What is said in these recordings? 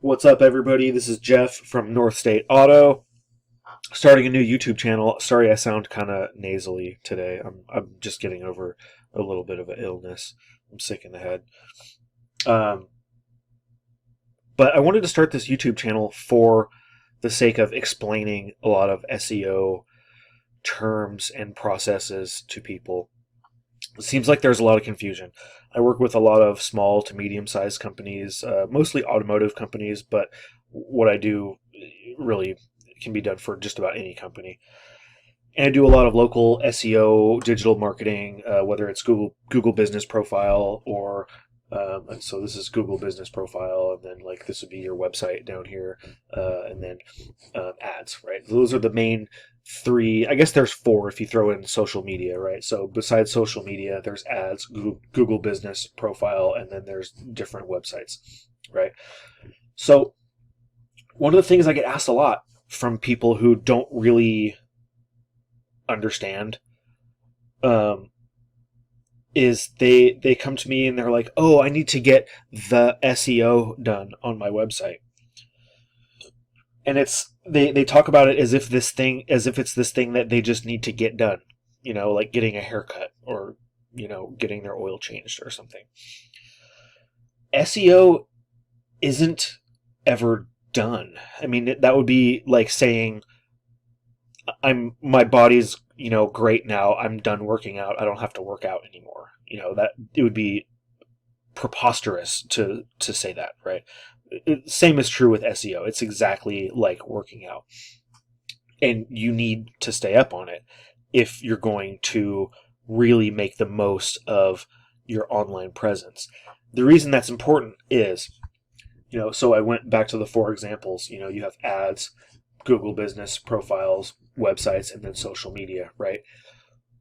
What's up, everybody? This is Jeff from North State Auto, starting a new YouTube channel. Sorry, I sound kind of nasally today. I'm just getting over a little bit of an illness. I'm sick in the head. Um, but I wanted to start this YouTube channel for the sake of explaining a lot of SEO terms and processes to people. It seems like there's a lot of confusion. I work with a lot of small to medium-sized companies, mostly automotive companies, but what I do really can be done for just about any company. And I do a lot of local SEO, digital marketing, whether it's Google Business Profile or and so this is Google Business Profile, and then like this would be your website down here, and then ads, right? Those are the main three. I guess there's four if you throw in social media, right? So besides social media, there's ads, Google Business Profile, and then there's different websites, right? So one of the things I get asked a lot from people who don't really understand um, is they come to me and they're like, "Oh, I need to get the SEO done on my website." And they talk about it as if it's this thing that they just need to get done, like getting a haircut or getting their oil changed or something. SEO isn't ever done. I mean, that would be like saying my body's, great now. I'm done working out. I don't have to work out anymore. That it would be preposterous to say that, right? Same is true with SEO. It's exactly like working out. And you need to stay up on it if you're going to really make the most of your online presence. The reason that's important is, so I went back to the four examples. You have ads, Google Business Profiles, websites, and then social media, right?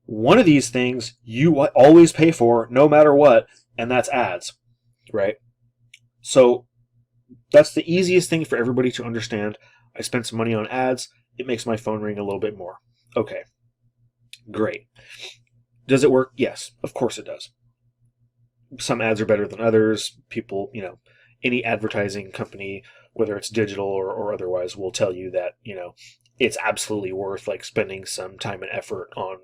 One of these things you always pay for no matter what, and that's ads, right? So that's the easiest thing for everybody to understand. I spent some money on ads. It makes my phone ring a little bit more. Okay, great. Does it work? Yes, of course it does. Some ads are better than others. People, any advertising company, whether it's digital or otherwise, will tell you that, it's absolutely worth like spending some time and effort on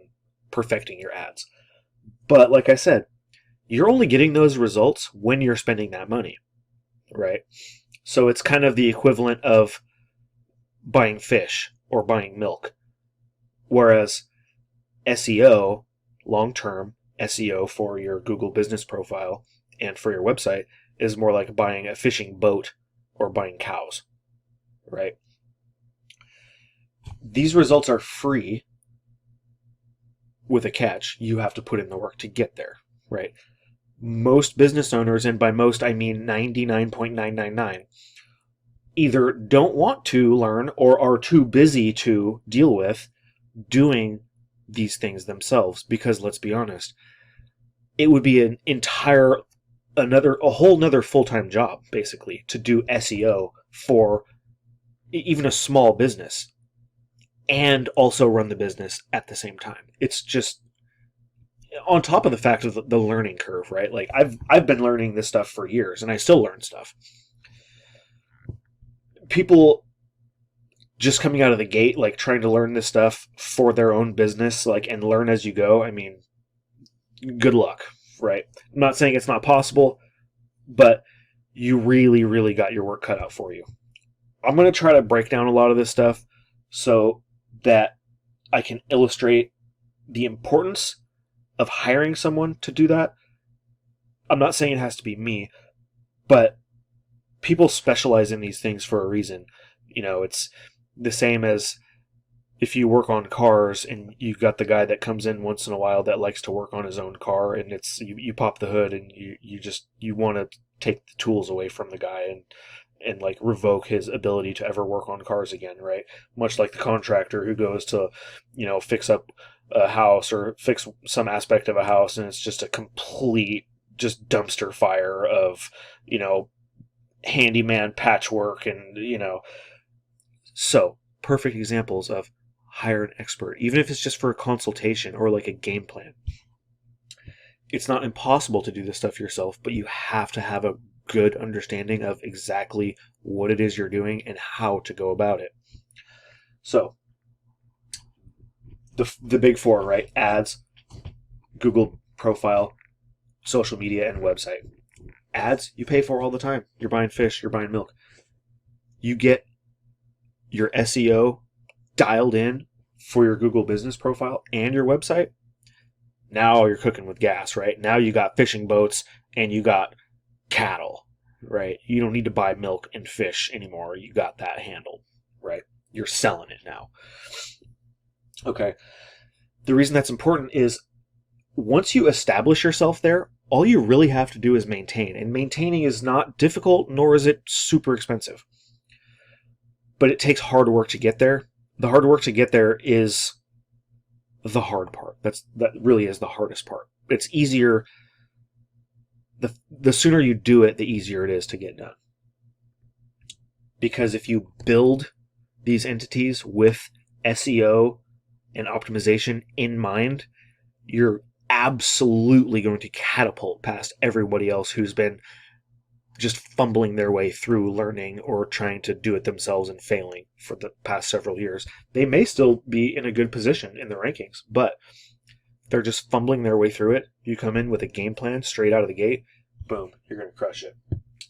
perfecting your ads. But like I said, you're only getting those results when you're spending that money, right? So it's kind of the equivalent of buying fish or buying milk. Whereas SEO, long-term SEO for your Google Business Profile and for your website is more like buying a fishing boat or buying cows, right? These results are free with a catch. You have to put in the work to get there, right? Most business owners, and by most I mean 99.999, either don't want to learn or are too busy to deal with doing these things themselves. Because let's be honest, it would be a whole nother full-time job basically to do SEO for even a small business and also run the business at the same time. It's just on top of the fact of the learning curve, right? Like I've been learning this stuff for years and I still learn stuff. People just coming out of the gate, like trying to learn this stuff for their own business, like, and learn as you go. I mean, good luck, right? I'm not saying it's not possible, but you really, really got your work cut out for you. I'm going to try to break down a lot of this stuff so that I can illustrate the importance of hiring someone to do that. I'm not saying it has to be me, but people specialize in these things for a reason. It's the same as if you work on cars and you've got the guy that comes in once in a while that likes to work on his own car, and it's you pop the hood and you want to take the tools away from the guy and like revoke his ability to ever work on cars again, right? Much like the contractor who goes to, fix up a house or fix some aspect of a house, and it's just a complete just dumpster fire of, handyman patchwork and, so perfect examples of hire an expert, even if it's just for a consultation or like a game plan. It's not impossible to do this stuff yourself, but you have to have a good understanding of exactly what it is you're doing and how to go about it. So the big four, right? Ads, Google profile, social media, and website. Ads, you pay for all the time. You're buying fish, you're buying milk. You get your SEO dialed in for your Google business profile and your website. Now you're cooking with gas, right? Now you got fishing boats and you got cattle, right? You don't need to buy milk and fish anymore. You got that handled, right? You're selling it now. Okay. The reason that's important is once you establish yourself there, all you really have to do is maintain. And maintaining is not difficult, nor is it super expensive. But it takes hard work to get there. The hard work to get there is the hard part. That really is the hardest part. It's easier. The sooner you do it, the easier it is to get done. Because if you build these entities with SEO and optimization in mind, you're absolutely going to catapult past everybody else who's been just fumbling their way through learning or trying to do it themselves and failing for the past several years. They may still be in a good position in the rankings, but they're just fumbling their way through it. You come in with a game plan straight out of the gate, boom, you're going to crush it.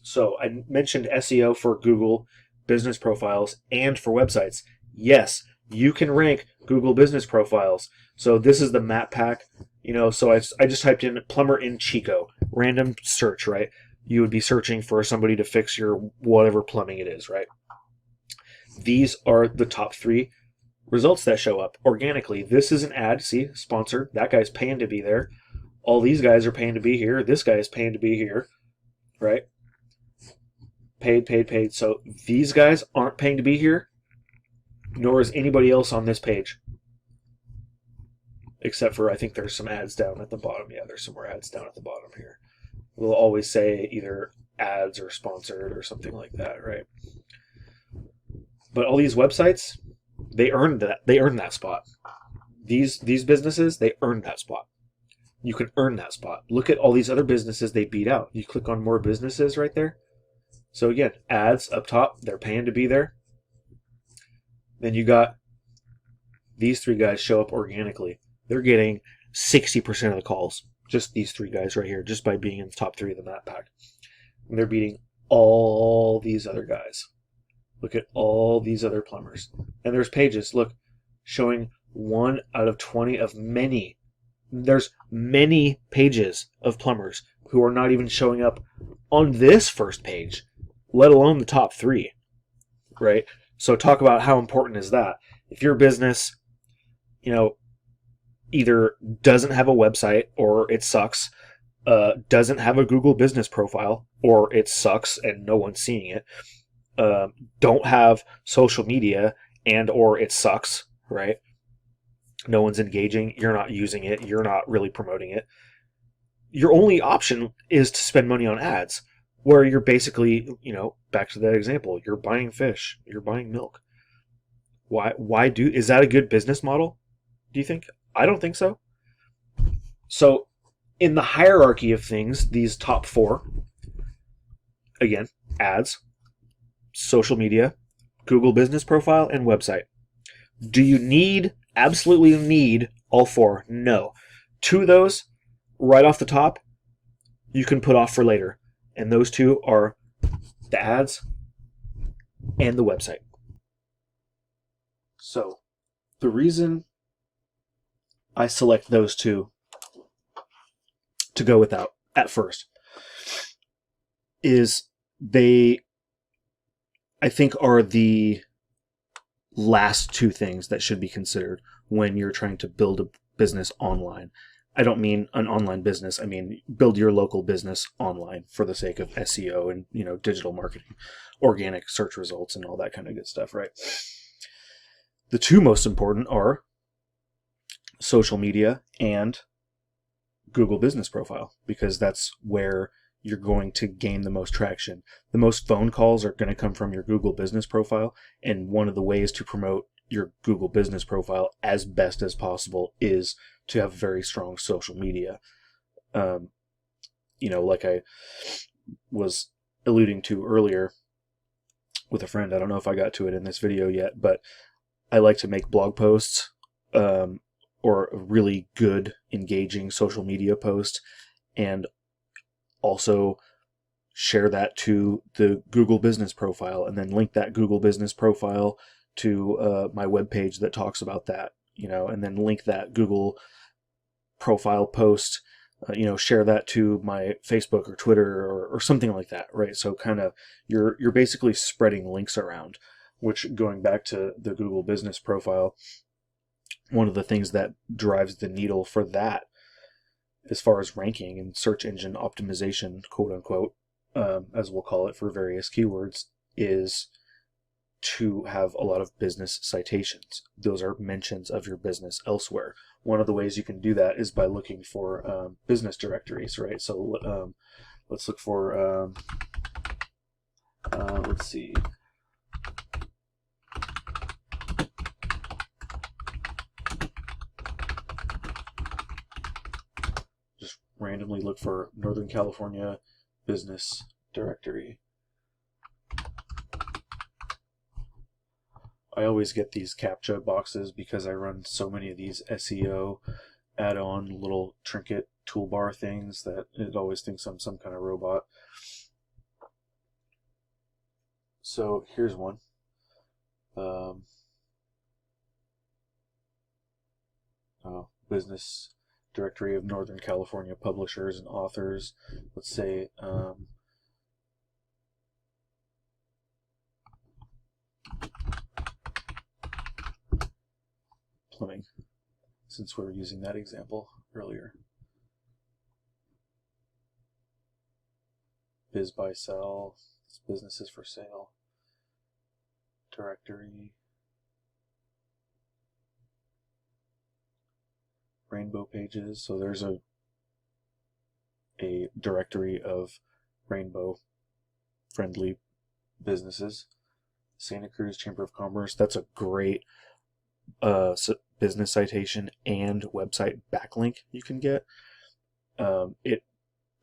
So I mentioned SEO for Google business profiles and for websites. Yes, you can rank Google business profiles. So this is the map pack, so I just typed in plumber in Chico, random search, right? You would be searching for somebody to fix your whatever plumbing it is, right? These are the top 3 results that show up organically. This is an ad, see, sponsored. That guy's paying to be there. All these guys are paying to be here. This guy is paying to be here, right? Paid. So these guys aren't paying to be here, nor is anybody else on this page. Except for, I think there's some ads down at the bottom. Yeah, there's some more ads down at the bottom here. We'll always say either ads or sponsored or something like that, right? But all these websites, they earned that spot. These businesses, they earned that spot. You can earn that spot. Look at all these other businesses they beat out. You click on more businesses right there. So again, ads up top, they're paying to be there. Then you got these 3 guys show up organically. They're getting 60% of the calls. Just these 3 guys right here, just by being in the top 3 of the map pack. And they're beating all these other guys. Look at all these other plumbers. And there's pages, look, showing 1 out of 20 of many. There's many pages of plumbers who are not even showing up on this first page, let alone the top 3, right? So talk about how important is that. If your business, either doesn't have a website or it sucks, doesn't have a Google business profile or it sucks and no one's seeing it, don't have social media and or it sucks, right? No one's engaging, you're not using it, you're not really promoting it. Your only option is to spend money on ads, where you're basically, back to that example, you're buying fish, you're buying milk. Is that a good business model, do you think? I don't think so. So in the hierarchy of things, these top 4, again, ads, social media, Google business profile, and website. Do you absolutely need all 4? No. 2 of those, right off the top, you can put off for later. And those 2 are the ads and the website. So the reason I select those 2 to go without at first is they, I think, are the last 2 things that should be considered when you're trying to build a business online. I don't mean an online business. I mean, build your local business online for the sake of SEO and, digital marketing, organic search results and all that kind of good stuff, right? The 2 most important are social media and Google business profile, because that's where you're going to gain the most traction. The most phone calls are going to come from your Google business profile, and one of the ways to promote your Google business profile as best as possible is to have very strong social media. Like I was alluding to earlier with a friend, I don't know if I got to it in this video yet, but I like to make blog posts, or a really good, engaging social media post, and also share that to the Google Business profile, and then link that Google Business profile to my webpage that talks about that, and then link that Google profile post, share that to my Facebook or Twitter or something like that, right? So kind of you're basically spreading links around, which, going back to the Google Business profile, one of the things that drives the needle for that, as far as ranking and search engine optimization, quote unquote, as we'll call it for various keywords, is to have a lot of business citations. Those are mentions of your business elsewhere. One of the ways you can do that is by looking for business directories, right? So let's look for, let's see, just randomly look for Northern California business directory. I always get these CAPTCHA boxes because I run so many of these SEO add-on little trinket toolbar things that it always thinks I'm some kind of robot. So here's one. Business directory of Northern California publishers and authors. Let's say plumbing, since we were using that example earlier. Biz buy sell, businesses for sale, directory, rainbow pages. So there's a directory of rainbow friendly businesses. Santa Cruz Chamber of Commerce, that's a great business citation and website backlink you can get. It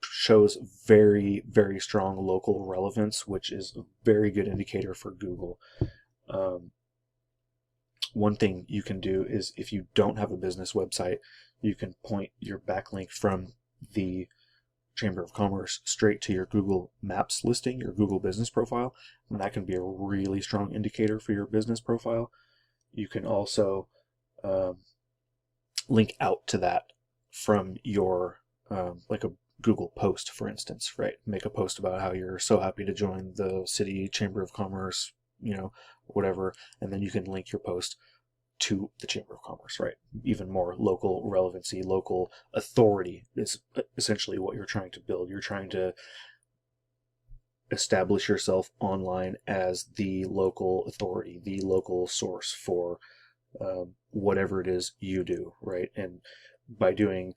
shows very, very strong local relevance, which is a very good indicator for Google. One thing you can do is, if you don't have a business website, you can point your backlink from the Chamber of Commerce straight to your Google Maps listing, your Google Business profile, and that can be a really strong indicator for your business profile. You can also link out to that from your, like a Google post, for instance, right? Make a post about how you're so happy to join the city Chamber of Commerce, whatever, and then you can link your post to the Chamber of Commerce, right? Even more local relevancy, local authority is essentially what you're trying to build. You're trying to establish yourself online as the local authority, the local source for whatever it is you do, right? And by doing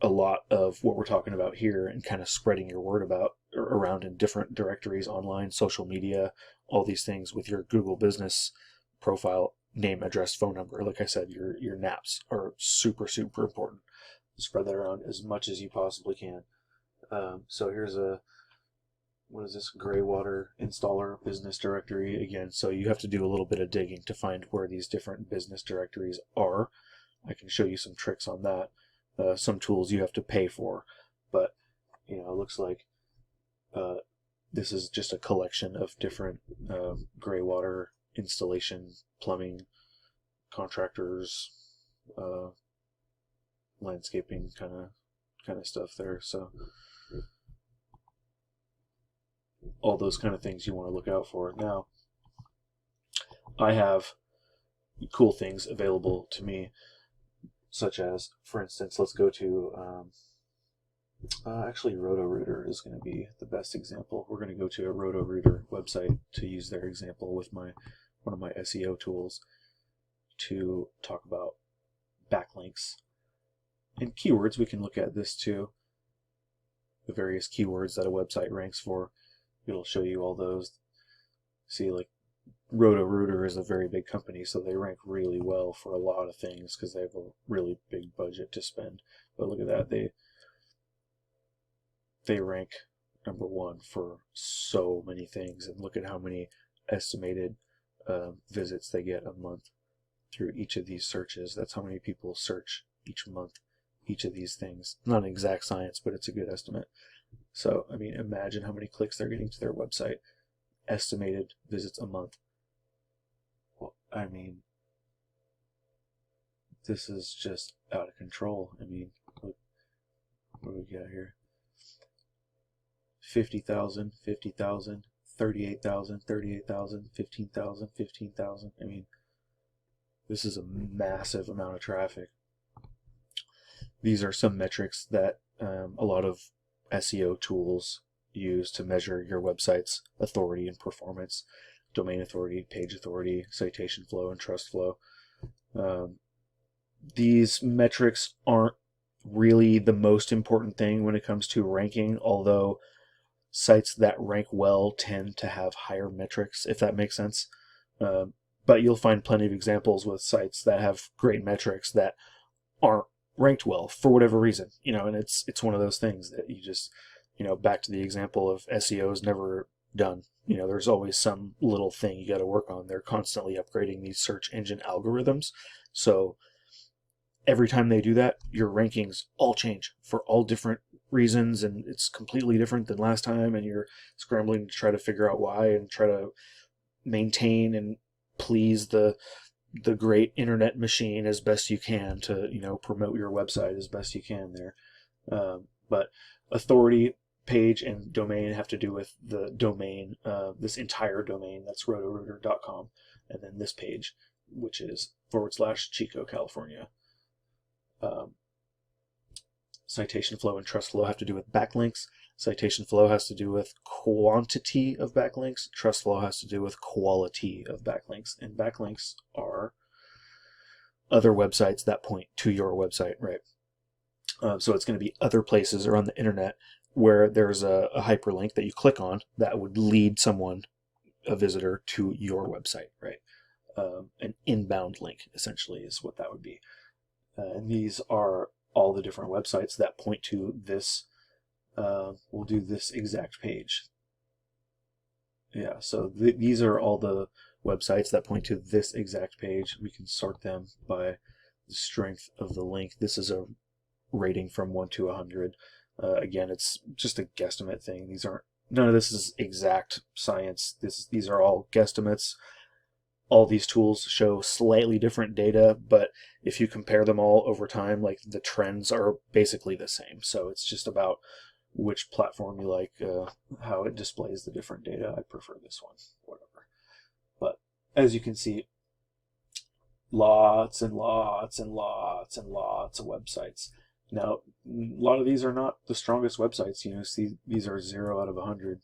a lot of what we're talking about here and kind of spreading your word around in different directories, online, social media, all these things with your Google Business profile, name, address, phone number, like I said, your naps are super, super important. Spread that around as much as you possibly can. So here's what is this, Greywater installer business directory again. So you have to do a little bit of digging to find where these different business directories are. I can show you some tricks on that. Some tools you have to pay for, but it looks like this is just a collection of different Greywater installation, plumbing contractors, landscaping kind of stuff there. So all those kind of things you want to look out for. Now, I have cool things available to me, such as, for instance, let's go to, actually Roto-Rooter is going to be the best example. We're going to go to a Roto-Rooter website to use their example with one of my SEO tools to talk about backlinks and keywords. We can look at this too, the various keywords that a website ranks for. It'll show you all those. See, like, Roto-Rooter is a very big company, so they rank really well for a lot of things because they have a really big budget to spend. But look at that, they rank number one for so many things. And look at how many estimated visits they get a month through each of these searches. That's how many people search each month each of these things. Not an exact science, but it's a good estimate. So, I mean, imagine how many clicks they're getting to their website. Estimated visits a month. Well, I mean, this is just out of control. I mean, look, what do we got here? 50,000, 50,000, 38,000, 38,000, 15,000, 15,000. I mean, this is a massive amount of traffic. These are some metrics that a lot of SEO tools use to measure your website's authority and performance: domain authority, page authority, citation flow, and trust flow. These metrics aren't really the most important thing when it comes to ranking, although sites that rank well tend to have higher metrics, if that makes sense. But you'll find plenty of examples with sites that have great metrics that aren't ranked well for whatever reason, and it's one of those things that you just, back to the example of SEO is never done. There's always some little thing you got to work on. They're constantly upgrading these search engine algorithms. So every time they do that, your rankings all change for all different reasons, and it's completely different than last time, and you're scrambling to try to figure out why and try to maintain and please the great internet machine as best you can to, promote your website as best you can there. But authority, page, and domain have to do with the domain, this entire domain, that's rotorooter.com, and then this page, which is /Chico, California. Citation flow and trust flow have to do with backlinks. Citation flow has to do with quantity of backlinks. Trust flow has to do with quality of backlinks. And backlinks are other websites that point to your website, right? So it's going to be other places around the internet where there's a hyperlink that you click on that would lead someone, a visitor, to your website, right? An inbound link, essentially, is what that would be. And these are all the different websites that point to this. We'll do this exact page. Yeah, so these are all the websites that point to this exact page. We can sort them by the strength of the link. This is a rating from 1 to 100. Again, it's just a guesstimate thing. None of this is exact science. These are all guesstimates. All these tools show slightly different data, but if you compare them all over time, like, the trends are basically the same. So it's just about which platform you like, how it displays the different data. I prefer this one, whatever. But as you can see, lots and lots and lots and lots of websites. Now, a lot of these are not the strongest websites. See, these are 0 out of 100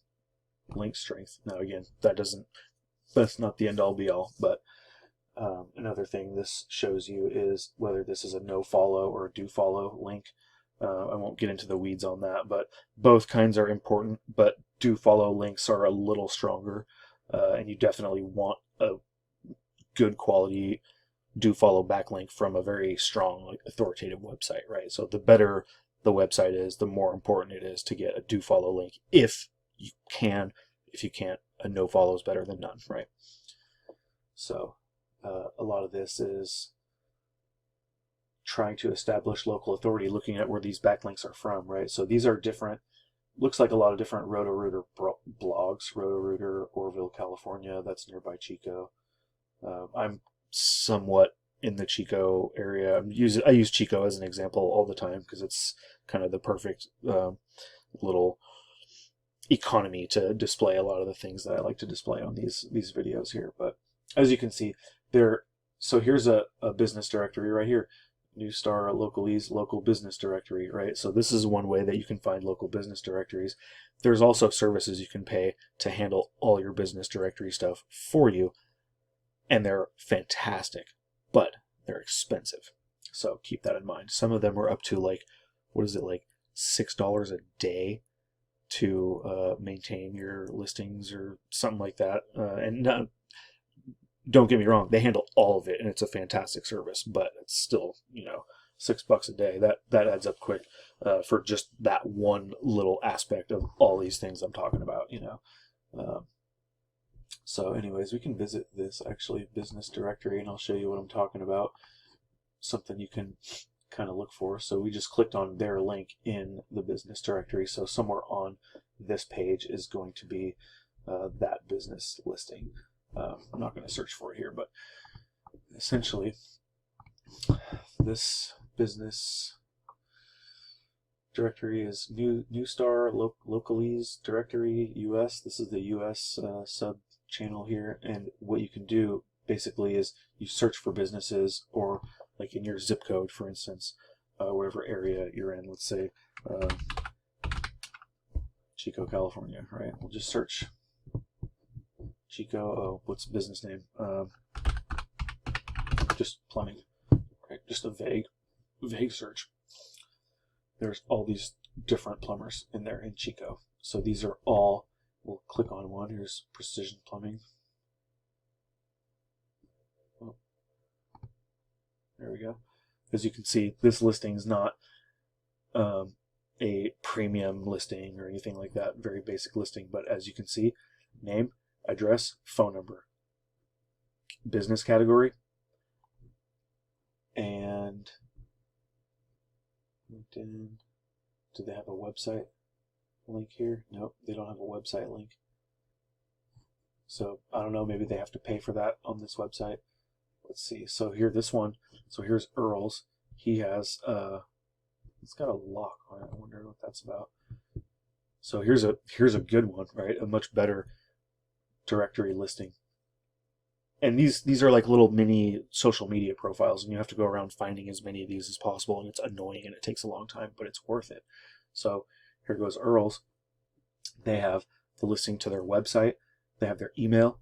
link strength. Now, again, that's not the end all be all, but another thing this shows you is whether this is a no follow or a do follow link. I won't get into the weeds on that, but both kinds are important, but do follow links are a little stronger, and you definitely want a good quality do follow backlink from a very strong, authoritative website, right? So the better the website is, the more important it is to get a do follow link if you can. If you can't, a no follow is better than none, right? So a lot of this is trying to establish local authority, looking at where these backlinks are from, right? So these are different, looks like a lot of different Roto-Rooter blogs. Roto-Rooter, Orville, California, that's nearby Chico. I'm somewhat in the Chico area. I use Chico as an example all the time because it's kind of the perfect little economy to display a lot of the things that I like to display on these videos here. But as you can see, so here's a business directory right here. New Star Localese local business directory, right? So this is one way that you can find local business directories. There's also services you can pay to handle all your business directory stuff for you, and they're fantastic, but they're expensive. So keep that in mind. Some of them are up to like $6 a day to maintain your listings or something like that. And don't get me wrong, they handle all of it, and it's a fantastic service, but it's still, $6 a day. That adds up quick for just that one little aspect of all these things I'm talking about, you know. So anyways, we can visit this actually business directory, and I'll show you what I'm talking about. Something you can kind of look for. So we just clicked on their link in the business directory. So somewhere on this page is going to be that business listing. I'm not going to search for it here, but essentially this business directory is New Star Localese directory US. This is the US sub channel here, and what you can do basically is you search for businesses, or like in your zip code, for instance, whatever area you're in. Let's say Chico, California, right? We'll just search Chico. Oh, what's the business name? Just plumbing, right? Just a vague search. There's all these different plumbers in there in Chico. So these are all, we'll click on one. Here's Precision Plumbing. Oh, there we go. As you can see, this listing is not a premium listing or anything like that, very basic listing, but as you can see, name, address, phone number, business category, and LinkedIn. Do they have a website link here? Nope, they don't have a website link. So I don't know, maybe they have to pay for that on this website. Let's see. So here, this one. So here's Earl's. He has it's got a lock on it. I wonder what that's about. So here's a good one, right? A much better directory listing. And these are like little mini social media profiles, and you have to go around finding as many of these as possible, and it's annoying and it takes a long time, but it's worth it. So here goes Earl's. They have the listing to their website. They have their email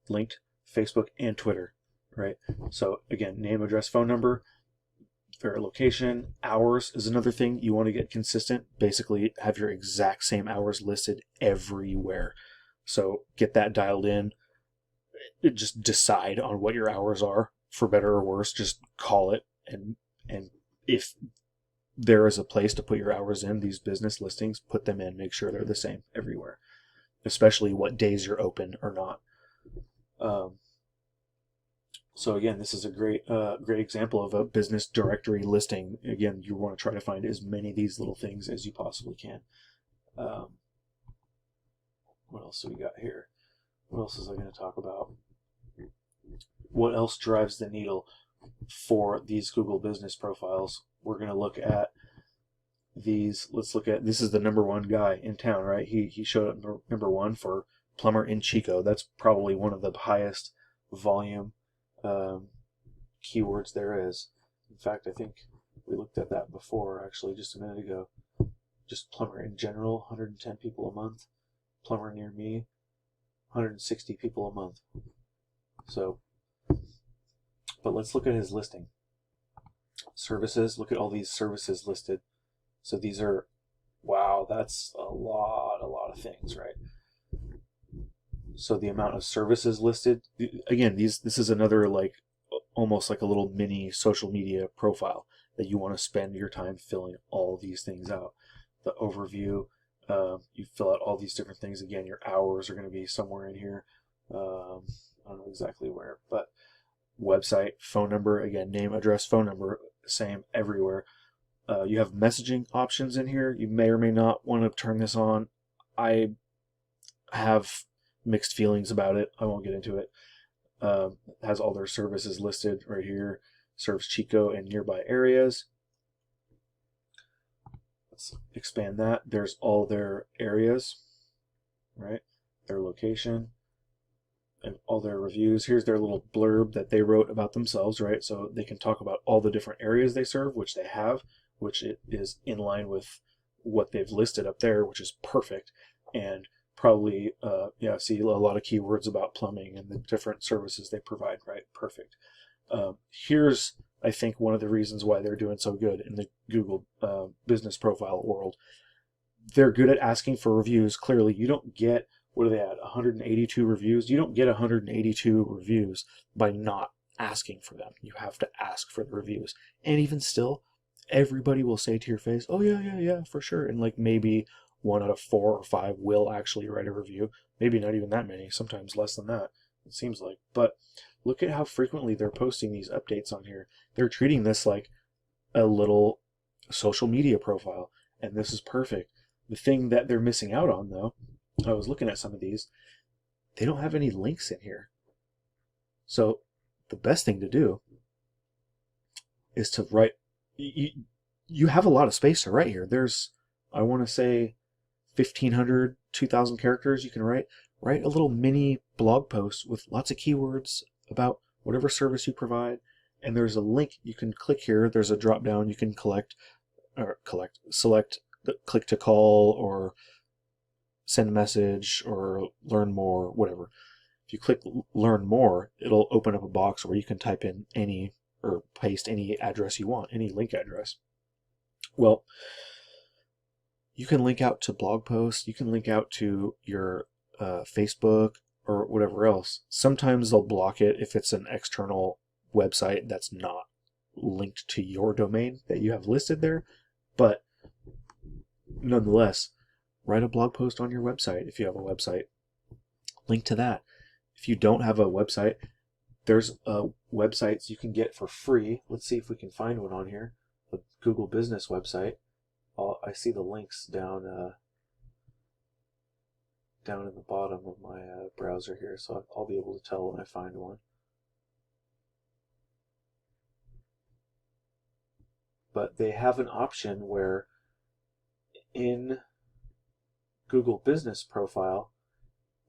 linked, Facebook and Twitter, right? So again, name, address, phone number, their location. Hours is another thing you want to get consistent. Basically have your exact same hours listed everywhere. So get that dialed in. Just decide on what your hours are, for better or worse. Just call it, and if there is a place to put your hours in these business listings, put them in. Make sure they're the same everywhere, especially what days you're open or not. So again, this is a great example of a business directory listing. Again, you want to try to find as many of these little things as you possibly can. What else do we got here? What else is I going to talk about? What else drives the needle for these Google business profiles? We're going to look at these. Let's look at, this is the #1 guy in town, right? He showed up #1 for plumber in Chico. That's probably one of the highest volume keywords there is. In fact, I think we looked at that before, actually, just a minute ago. Just plumber in general, 110 people a month. Plumber near me, 160 people a month. So, but let's look at his listing. Services, look at all these services listed. So these are, wow, that's a lot of things, right? So the amount of services listed, again, this is another, like, almost like a little mini social media profile that you want to spend your time filling all these things out. The overview, you fill out all these different things. Again, your hours are going to be somewhere in here. I don't know exactly where, but website, phone number, again, name, address, phone number, same everywhere. You have messaging options in here. You may or may not want to turn this on. I have mixed feelings about it. I won't get into it. Has all their services listed right here. Serves Chico and nearby areas. Let's expand that. There's all their areas, right? Their location and all their reviews. Here's their little blurb that they wrote about themselves, right? So they can talk about all the different areas they serve, which they have, which it is in line with what they've listed up there, which is perfect. And probably, yeah, see a lot of keywords about plumbing and the different services they provide, right? Perfect. Here's, I think, one of the reasons why they're doing so good in the Google business profile world. They're good at asking for reviews. Clearly, you don't get, what are they at, 182 reviews? You don't get 182 reviews by not asking for them. You have to ask for the reviews. And even still, everybody will say to your face, oh yeah, yeah, yeah, for sure. And like maybe 1 out of 4 or 5 will actually write a review. Maybe not even that many, sometimes less than that, it seems like. But look at how frequently they're posting these updates on here. They're treating this like a little social media profile, and this is perfect. The thing that they're missing out on, though, I was looking at some of these, they don't have any links in here. So the best thing to do is to write, you have a lot of space to write here. There's, I want to say 1,500, 2,000 characters you can write. Write a little mini blog post with lots of keywords about whatever service you provide. And there's a link you can click here. There's a drop down you can select the click to call or send a message or learn more, whatever. If you click learn more, it'll open up a box where you can type in any or paste any address you want, any link address. Well, you can link out to blog posts, you can link out to your Facebook or whatever else. Sometimes they'll block it if it's an external website that's not linked to your domain that you have listed there, but nonetheless, write a blog post on your website if you have a website. Link to that. If you don't have a website, there's websites you can get for free. Let's see if we can find one on here. The Google Business website. I see the links down in the bottom of my browser here, so I'll be able to tell when I find one. But they have an option where in Google Business Profile,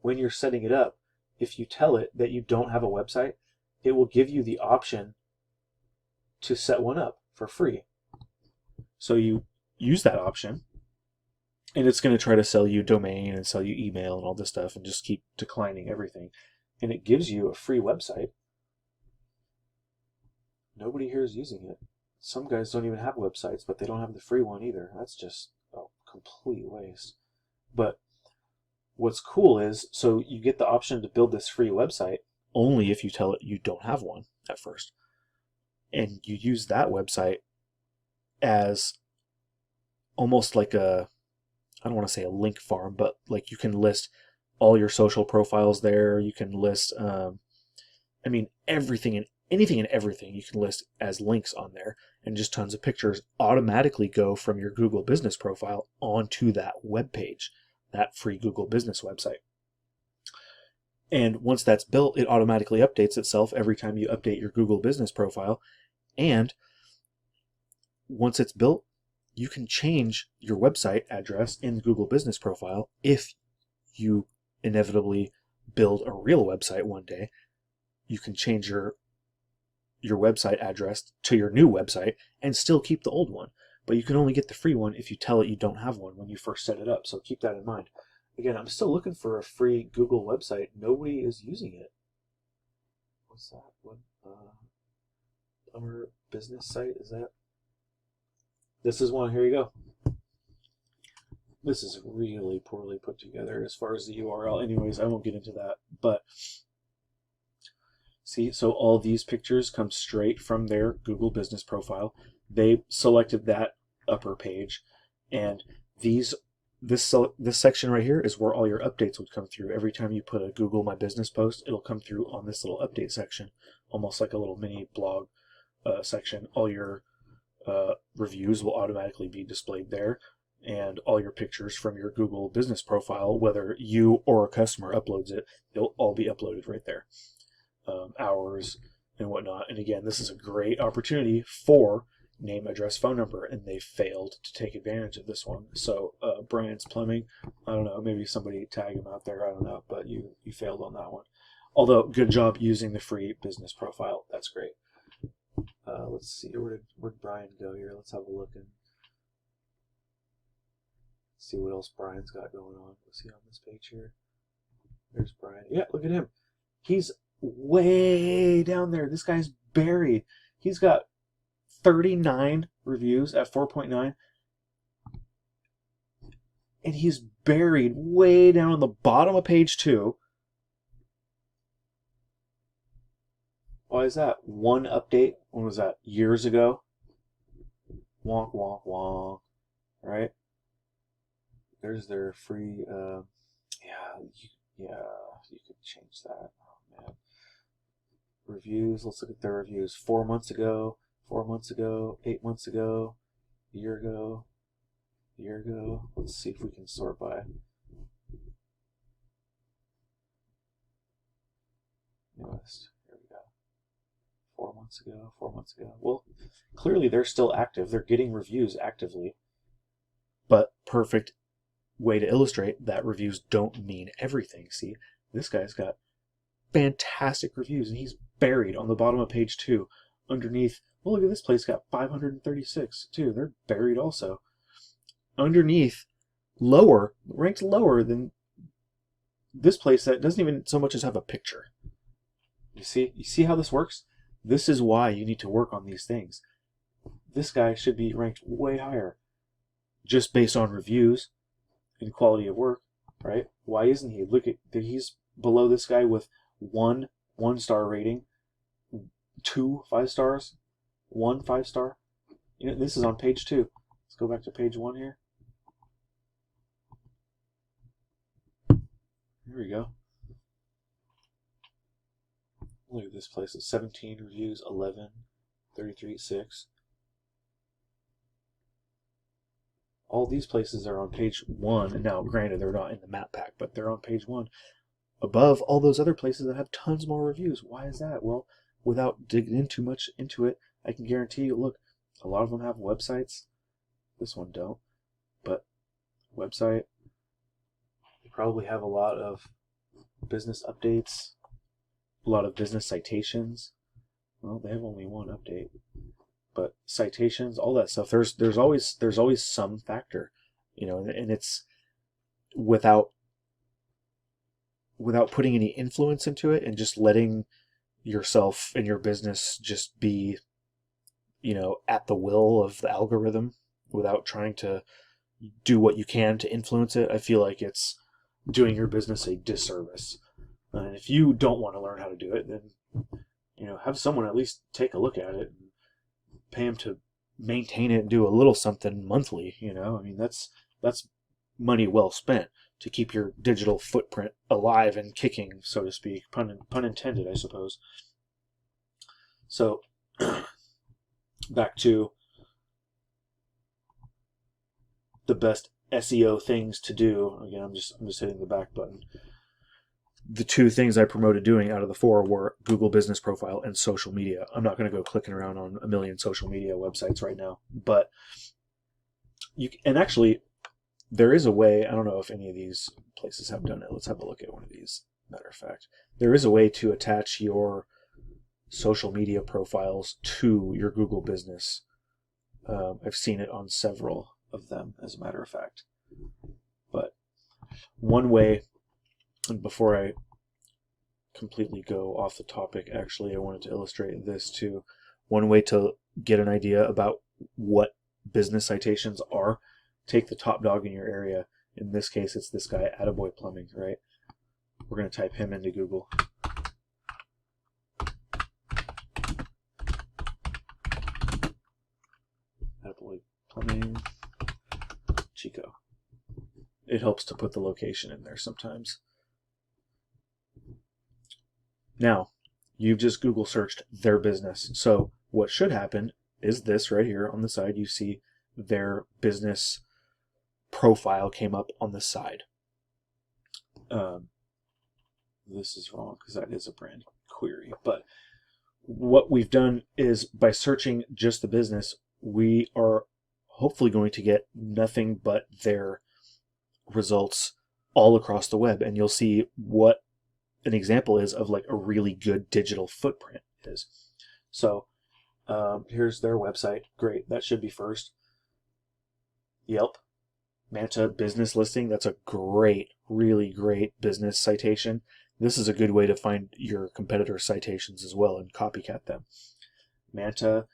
when you're setting it up, if you tell it that you don't have a website, it will give you the option to set one up for free. So you use that option, and it's going to try to sell you domain and sell you email and all this stuff and just keep declining everything. And it gives you a free website. Nobody here is using it. Some guys don't even have websites, but they don't have the free one either. That's just a complete waste. But what's cool is, so you get the option to build this free website only if you tell it you don't have one at first. And you use that website as almost like a, I don't want to say a link farm, but like you can list all your social profiles there. You can list, everything and anything and everything you can list as links on there, and just tons of pictures automatically go from your Google Business Profile onto that web page, that free Google Business website. And once that's built, it automatically updates itself every time you update your Google Business Profile. And once it's built, you can change your website address in the Google Business Profile if you inevitably build a real website one day. You can change your website address to your new website and still keep the old one. But you can only get the free one if you tell it you don't have one when you first set it up. So keep that in mind. Again, I'm still looking for a free Google website. Nobody is using it. What's that? What plumber business site is that? This is one. Here you go. This is really poorly put together as far as the URL. Anyways, I won't get into that. But see, so all these pictures come straight from their Google Business Profile. They selected that upper page, and this section right here is where all your updates would come through. Every time you put a Google My Business post, it'll come through on this little update section, almost like a little mini blog section. All your reviews will automatically be displayed there, and all your pictures from your Google Business Profile, whether you or a customer uploads it, they'll all be uploaded right there. Hours and whatnot. And again, this is a great opportunity for name, address, phone number, and they failed to take advantage of this one. So Brian's Plumbing, I don't know, maybe somebody tag him out there, I don't know, but you failed on that one. Although, good job using the free business profile. That's great. Let's see, where'd Brian go here? Let's have a look and see what else Brian's got going on. Let's see on this page here. There's Brian. Yeah, look at him. He's way down there. This guy's buried. He's got 39 reviews at 4.9, and he's buried way down on the bottom of page 2. Why is that? One update. When was that? Years ago. Wonk, wonk, wonk. Right? There's their free, yeah, you could change that. Oh, man. Reviews, let's look at their reviews. 4 months ago, 4 months ago, 8 months ago, a year ago, a year ago. Let's see if we can sort by. Newest. Here we go. 4 months ago, 4 months ago. Well, clearly they're still active. They're getting reviews actively. But perfect way to illustrate that reviews don't mean everything. See, this guy's got fantastic reviews, and he's buried on the bottom of page 2 underneath. Well, look at this place, got 536 too. They're buried also underneath, lower, ranked lower than this place that doesn't even so much as have a picture. You see how this works? This is why you need to work on these things. This guy should be ranked way higher just based on reviews and quality of work, right? Why isn't he? Look at, he's below this guy with 1 1-star rating, 2 5 stars, 1 5-star. You know, this is on page 2. Let's go back to page 1 here. Here we go. Look at this place. It's 17 reviews, 11, 33, 6. All these places are on page 1. And now, granted, they're not in the map pack, but they're on page 1. Above all those other places that have tons more reviews. Why is that? Well, without digging in too much into it, I can guarantee you, look, a lot of them have websites. This one don't. But website, they probably have a lot of business updates, a lot of business citations. Well, they have only one update. But citations, all that stuff, there's always some factor, you know, and it's without putting any influence into it and just letting yourself and your business just be, you know, at the will of the algorithm without trying to do what you can to influence it. I feel like it's doing your business a disservice. And if you don't want to learn how to do it, then, you know, have someone at least take a look at it and pay them to maintain it and do a little something monthly. You know, I mean, that's money well spent to keep your digital footprint alive and kicking, so to speak. Pun intended, I suppose. So back to the best SEO things to do. Again, I'm just hitting the back button. The 2 things I promoted doing out of the 4 were Google Business Profile and social media. I'm not going to go clicking around on a million social media websites right now, but and actually there is a way. I don't know if any of these places have done it. Let's have a look at one of these. Matter of fact, there is a way to attach your social media profiles to your Google Business. I've seen it on several of them, as a matter of fact. But one way, and before I completely go off the topic, actually, I wanted to illustrate this too. One way to get an idea about what business citations are, take the top dog in your area. In this case, it's this guy, Attaboy Plumbing, right? We're going to type him into Google. Attaboy Plumbing, Chico. It helps to put the location in there sometimes. Now, you've just Google searched their business. So what should happen is this right here on the side. You see their business profile came up on the side. This is wrong because that is a brand query. But what we've done is by searching just the business, we are hopefully going to get nothing but their results all across the web. And you'll see what an example is of like a really good digital footprint is. So here's their website. Great. That should be first. Yelp. Manta business listing. That's a great, really great business citation. This is a good way to find your competitor citations as well and copycat them. Manta,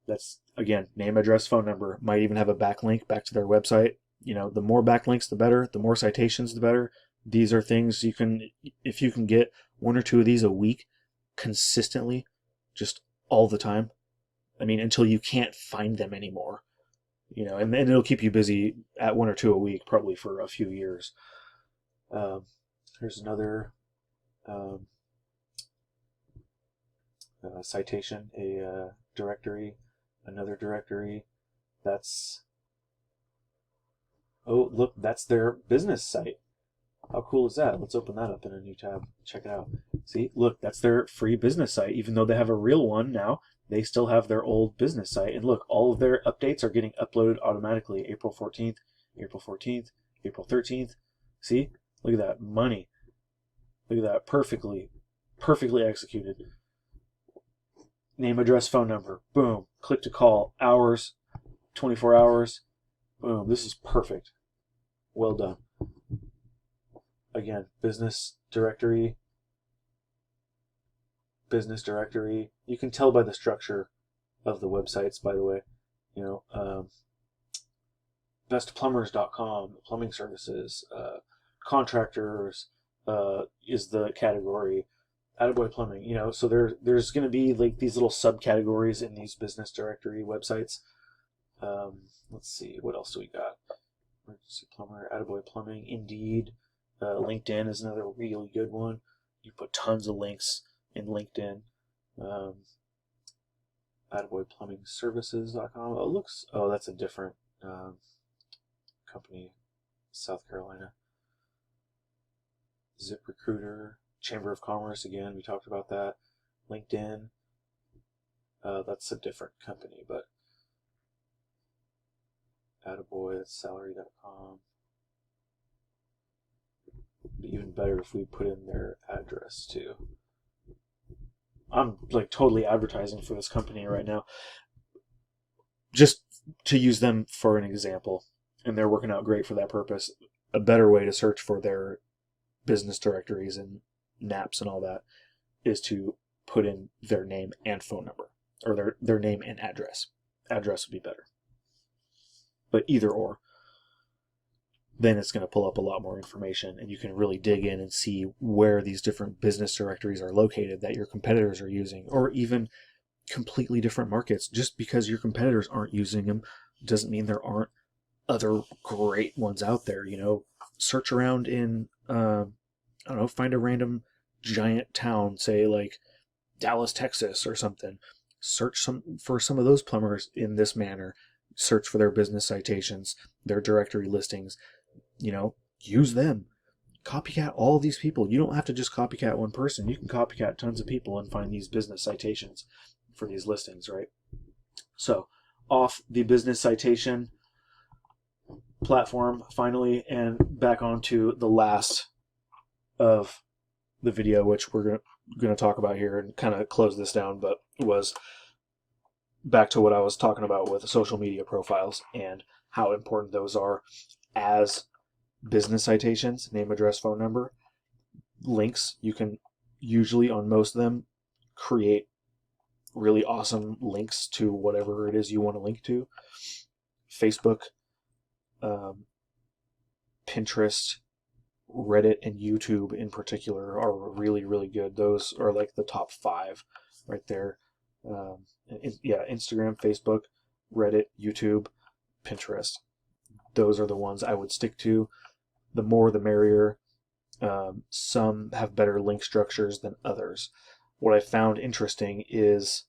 that's, again, name, address, phone number. Might even have a backlink back to their website. You know, the more backlinks, the better. The more citations, the better. These are things you can, if you can get 1 or 2 of these a week consistently, just all the time. I mean, until you can't find them anymore. and it'll keep you busy at 1 or 2 a week, probably for a few years. Here's another citation, a directory, another directory. That's, oh, look, that's their business site. How cool is that? Let's open that up in a new tab. Check it out. See, look, that's their free business site. Even though they have a real one now, they still have their old business site. And look, all of their updates are getting uploaded automatically. April 14th, April 14th, April 13th. See? Look at that. Money. Look at that. Perfectly executed. Name, address, phone number. Boom. Click to call. Hours. 24 hours. Boom. This is perfect. Well done. Again, business directory. Business directory. You can tell by the structure of the websites, by the way. Bestplumbers.com, plumbing services, contractors is the category. Attaboy Plumbing, so there's going to be like these little subcategories in these business directory websites. Let's see, what else do we got? Emergency plumber, Attaboy Plumbing, Indeed, LinkedIn is another really good one. You put tons of links in LinkedIn. Attaboy Plumbing Services.com. Oh, that's a different company, South Carolina. ZipRecruiter, Chamber of Commerce, again, we talked about that. LinkedIn, that's a different company, but Attaboy, that's salary.com. Even better if we put in their address too. I'm like totally advertising for this company right now, just to use them for an example, and they're working out great for that purpose. A better way to search for their business directories and NAPs and all that is to put in their name and phone number, or their name and address. Address would be better, but either or. Then it's going to pull up a lot more information, and you can really dig in and see where these different business directories are located that your competitors are using, or even completely different markets. Just because your competitors aren't using them doesn't mean there aren't other great ones out there. Search around in, I don't know, find a random giant town, say like Dallas, Texas or something. Search for some of those plumbers in this manner. Search for their business citations, their directory listings. Use them. Copycat all these people. You don't have to just copycat one person. You can copycat tons of people and find these business citations for these listings, right? So, off the business citation platform finally, and back onto the last of the video, which we're going to talk about here and kind of close this down, but was back to what I was talking about with social media profiles and how important those are as business citations, name, address, phone number, links. You can usually, on most of them, create really awesome links to whatever it is you want to link to. Facebook, Pinterest, Reddit, and YouTube in particular are really, really good. Those are like the top 5 right there. Instagram, Facebook, Reddit, YouTube, Pinterest. Those are the ones I would stick to. The more the merrier. Some have better link structures than others. What I found interesting is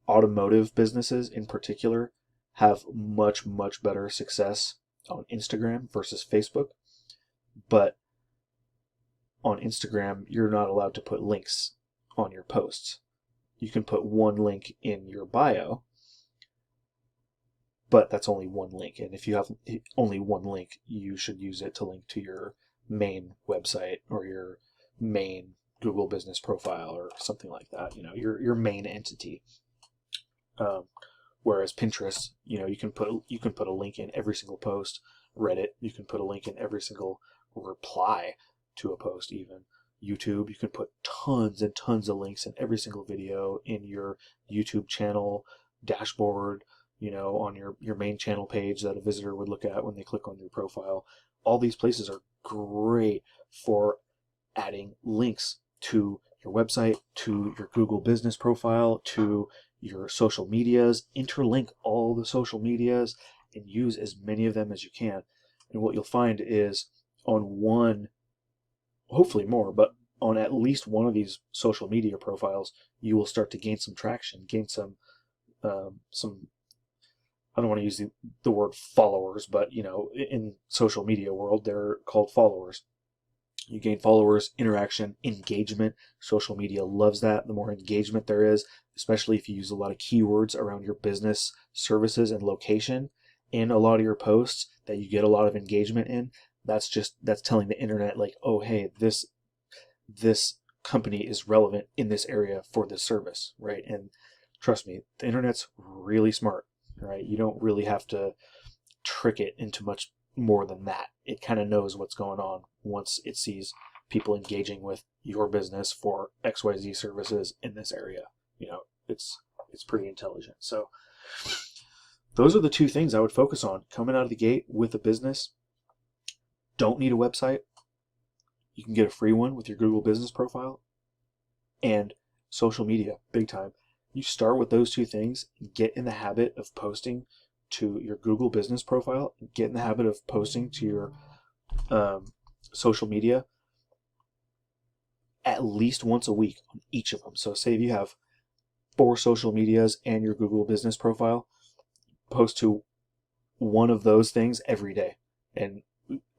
automotive businesses in particular have much, much better success on Instagram versus Facebook. But on Instagram, you're not allowed to put links on your posts. You can put one link in your bio, but that's only one link. And if you have only one link, you should use it to link to your main website or your main Google business profile or something like that, your main entity. Whereas Pinterest, you can put a link in every single post. Reddit, you can put a link in every single reply to a post. Even YouTube, you can put tons and tons of links in every single video in your YouTube channel dashboard, on your main channel page that a visitor would look at when they click on your profile. All these places are great for adding links to your website, to your Google business profile, to your social medias, interlink all the social medias, and use as many of them as you can. And what you'll find is on one, hopefully more, but on at least one of these social media profiles, you will start to gain some traction, gain some, I don't want to use the word followers, but in social media world, they're called followers. You gain followers, interaction, engagement. Social media loves that. The more engagement there is, especially if you use a lot of keywords around your business, services, and location in a lot of your posts that you get a lot of engagement in, that's telling the internet like, oh, hey, this company is relevant in this area for this service, right? And trust me, the internet's really smart, right? You don't really have to trick it into much more than that. It kind of knows what's going on once it sees people engaging with your business for XYZ services in this area. It's pretty intelligent. So those are the two things I would focus on coming out of the gate with a business. Don't need a website. You can get a free one with your Google business profile, and social media, big time. You start with those two things, get in the habit of posting to your Google business profile, get in the habit of posting to your social media at least once a week on each of them. So say if you have 4 social medias and your Google business profile, post to one of those things every day. And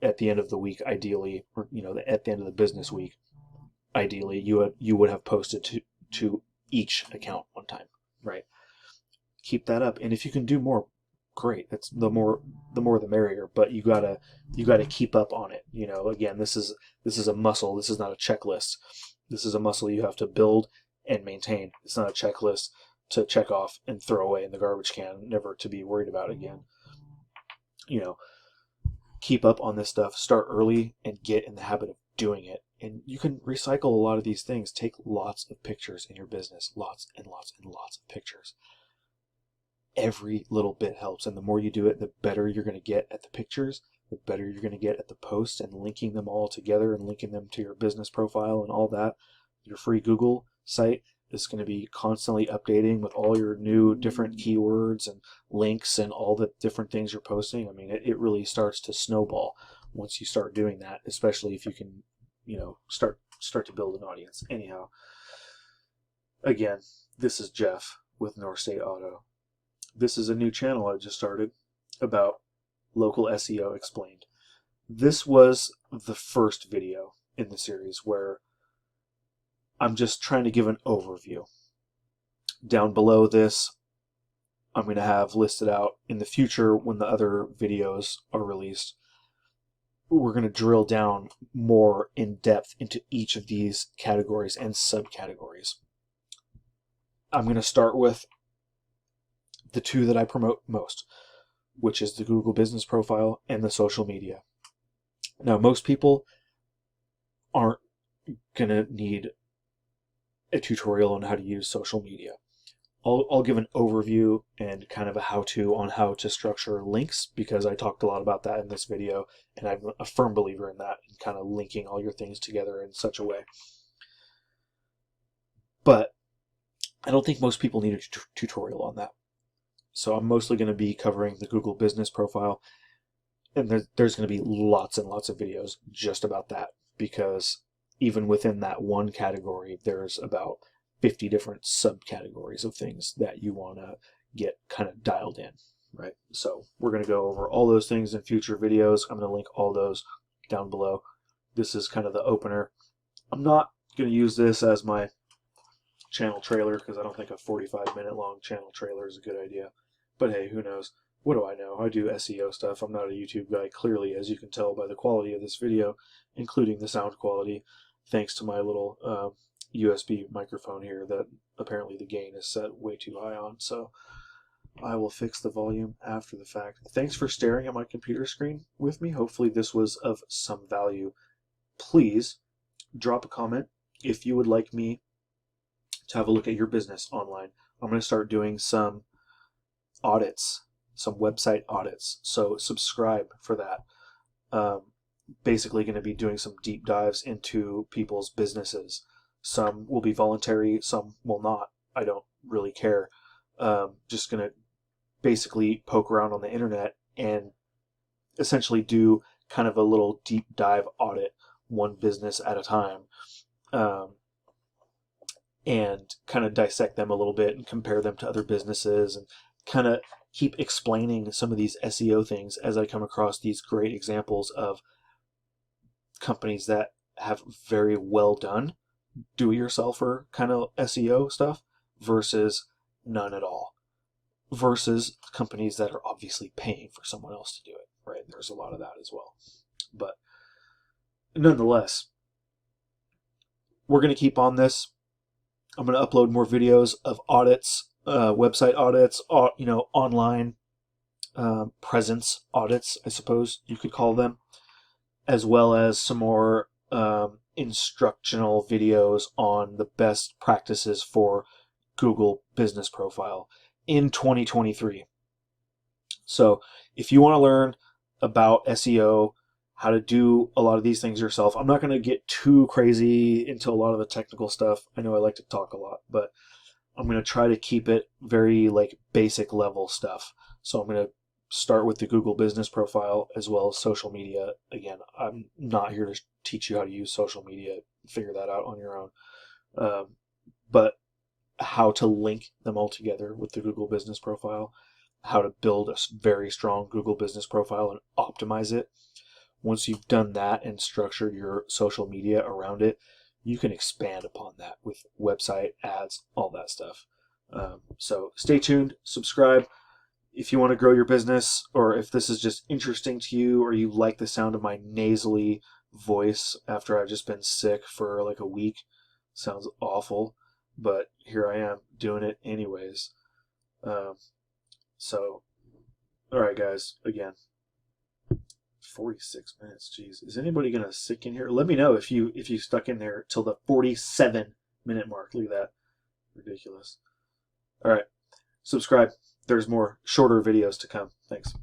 at the end of the week, ideally, or at the end of the business week, ideally, you would have posted to each account one time, right? Keep that up, and if you can do more, great. That's the more the merrier. But you gotta keep up on it. Again, this is a muscle. This is not a checklist. This is a muscle you have to build and maintain. It's not a checklist to check off and throw away in the garbage can, never to be worried about again. Keep up on this stuff. Start early and get in the habit of doing it. And you can recycle a lot of these things. Take lots of pictures in your business. Lots and lots and lots of pictures. Every little bit helps. And the more you do it, the better you're going to get at the pictures, the better you're going to get at the posts and linking them all together and linking them to your business profile and all that. Your free Google site is going to be constantly updating with all your new different keywords and links and all the different things you're posting. I mean, it really starts to snowball once you start doing that, especially if you can, start to build an audience. Anyhow, again, this is Jeff with North State Auto. This is a new channel I just started about local SEO explained. This was the first video in the series where I'm just trying to give an overview. Down below this, I'm going to have listed out in the future when the other videos are released. We're going to drill down more in depth into each of these categories and subcategories. I'm going to start with the two that I promote most, which is the Google business profile and the social media. Now, most people aren't going to need a tutorial on how to use social media. I'll give an overview and kind of a how-to on how to structure links, because I talked a lot about that in this video, and I'm a firm believer in that, and kind of linking all your things together in such a way. But I don't think most people need a tutorial on that. So I'm mostly going to be covering the Google business profile, and there's going to be lots and lots of videos just about that, because even within that one category, there's about 50 different subcategories of things that you want to get kind of dialed in, right? So we're going to go over all those things in future videos. I'm going to link all those down below. This is kind of the opener. I'm not going to use this as my channel trailer because I don't think a 45-minute long channel trailer is a good idea. But hey, who knows? What do I know? I do SEO stuff. I'm not a YouTube guy, clearly, as you can tell by the quality of this video, including the sound quality, thanks to my little USB microphone here that apparently the gain is set way too high on. So I will fix the volume after the fact. Thanks for staring at my computer screen with me. Hopefully this was of some value. Please drop a comment if you would like me to have a look at your business online. I'm going to start doing some audits, some website audits. So subscribe for that. Basically going to be doing some deep dives into people's businesses. Some will be voluntary, some will not. I don't really care. Just going to basically poke around on the internet and essentially do kind of a little deep dive audit, one business at a time, um, and kind of dissect them a little bit and compare them to other businesses, and kind of keep explaining some of these SEO things as I come across these great examples of companies that have very well done do-it-yourselfer kind of SEO stuff versus none at all, versus companies that are obviously paying for someone else to do it, right? There's a lot of that as well. But nonetheless, we're going to keep on this. I'm going to upload more videos of audits, website audits, online presence audits, I suppose you could call them, as well as some more instructional videos on the best practices for Google Business Profile in 2023. So if you want to learn about SEO, how to do a lot of these things yourself, I'm not going to get too crazy into a lot of the technical stuff. I know I like to talk a lot, but I'm going to try to keep it very like basic level stuff. So I'm going to start with the Google Business Profile as well as social media. Again, I'm not here to teach you how to use social media. Figure that out on your own. But how to link them all together with the Google Business Profile, how to build a very strong Google Business Profile and optimize it. Once you've done that and structured your social media around it, you can expand upon that with website, ads, all that stuff. So stay tuned, subscribe. If you want to grow your business, or if this is just interesting to you, or you like the sound of my nasally voice after I've just been sick for like a week, sounds awful, but here I am doing it anyways. So, all right, guys, again, 46 minutes. Jeez, is anybody gonna stick in here? Let me know if you stuck in there till the 47-minute mark. Look at that, ridiculous. All right, subscribe. There's more shorter videos to come. Thanks.